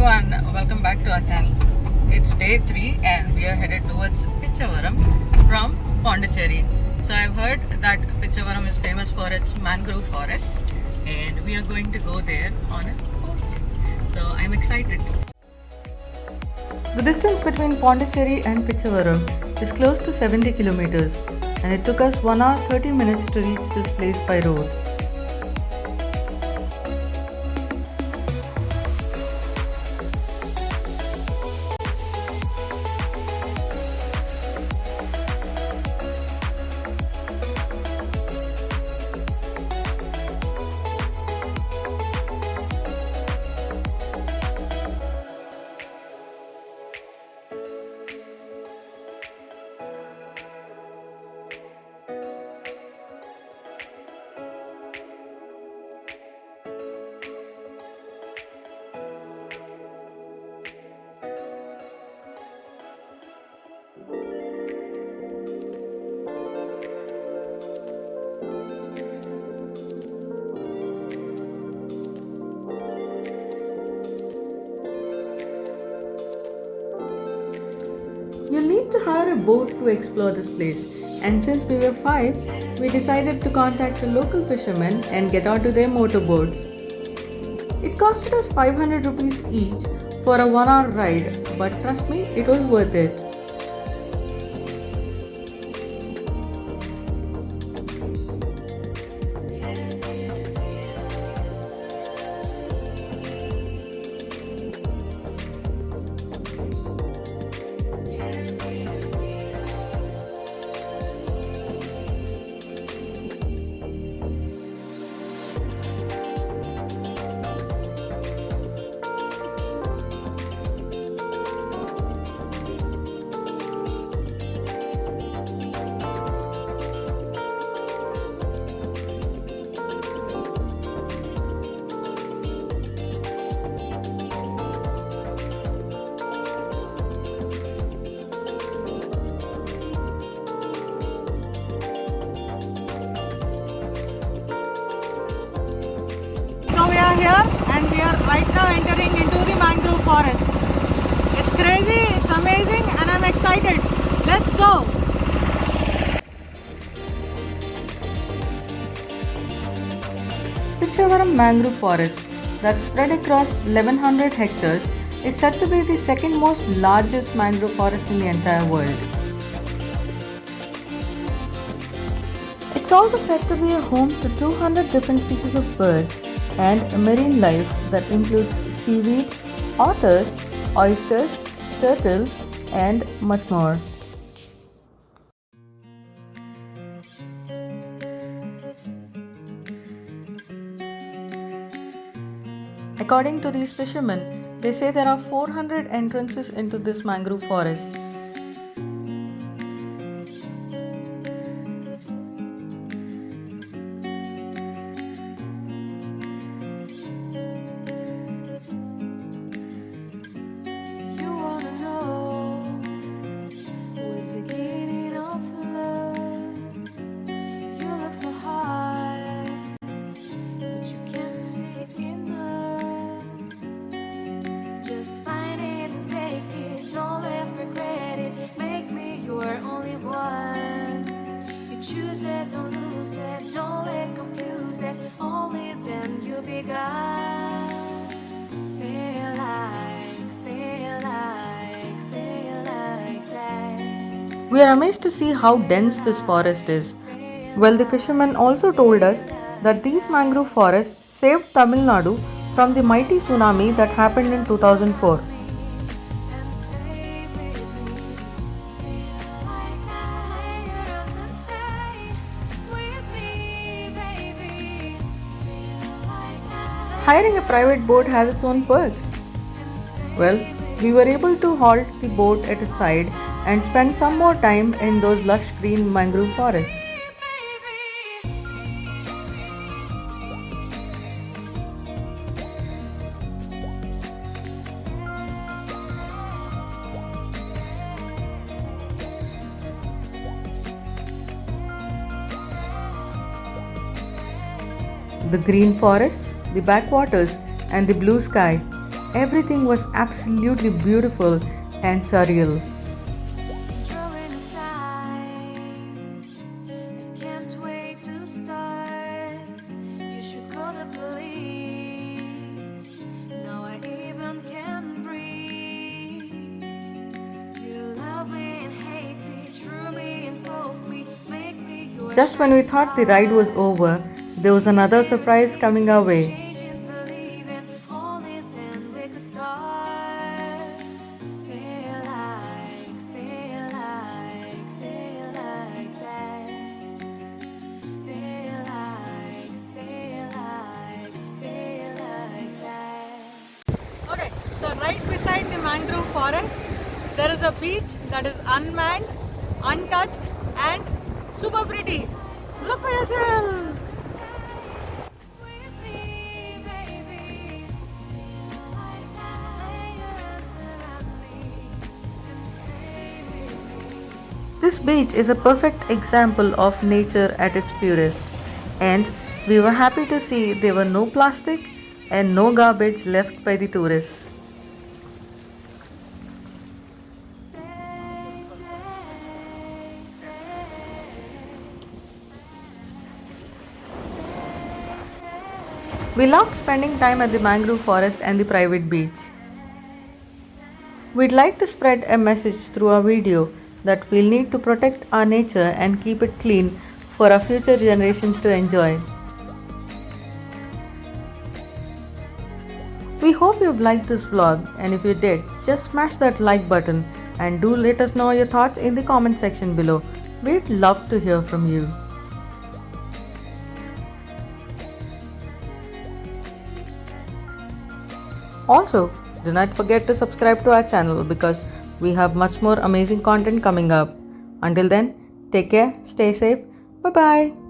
everyone, welcome back to our channel. It's day 3 and we are headed towards Pichavaram from Pondicherry. So I've heard that Pichavaram is famous for its mangrove forests and we are going to go there on a boat. So I'm excited. The distance between Pondicherry and Pichavaram is close to 70 kilometers and it took us 1 hour 30 minutes to reach this place by road. You'll need to hire a boat to explore this place, and since we were 5, we decided to contact the local fishermen and get onto their motorboats. It costed us 500 rupees each for a 1 hour ride, but trust me, it was worth it. So we are here and we are right now entering into the mangrove forest. It's crazy, it's amazing and I'm excited. Let's go! Pichavaram Mangrove Forest, that spread across 1100 hectares, is said to be the second most largest mangrove forest in the entire world. It's also said to be a home to 200 different species of birds and marine life that includes seaweed, otters, oysters, turtles, and much more. According to these fishermen, they say there are 400 entrances into this mangrove forest. Don't lose it, don't let confuse it. Only then you begun. Feel like that. We are amazed to see how dense this forest is. Well, the fishermen also told us that these mangrove forests saved Tamil Nadu from the mighty tsunami that happened in 2004. Hiring a private boat has its own perks. Well, we were able to halt the boat at a side and spend some more time in those lush green mangrove forests. The green forests, the backwaters, and the blue sky, everything was absolutely beautiful and surreal. Drawing aside, I can't wait to start. You should call the police. Now I even can breathe. You love me and hate me, true me and false me, make me your Just when we thought the ride was over, there was another surprise coming our way. changing, believing, only then we could start. Feel like that. Feel like that. Okay, so right beside the mangrove forest, there is a beach that is unmanned, untouched, and super pretty. Look for yourself. With me, baby. Feel like that. Lay your arms around me and stay with me. This beach is a perfect example of nature at its purest, and we were happy to see there were no plastic and no garbage left by the tourists. Stay, stay. We loved spending time at the mangrove forest and the private beach. We'd like to spread a message through our video that we'll need to protect our nature and keep it clean for our future generations to enjoy. We hope you've liked this vlog, and if you did, just smash that like button and do let us know your thoughts in the comment section below. We'd love to hear from you. Also, do not forget to subscribe to our channel because we have much more amazing content coming up. Until then, take care, stay safe, bye bye.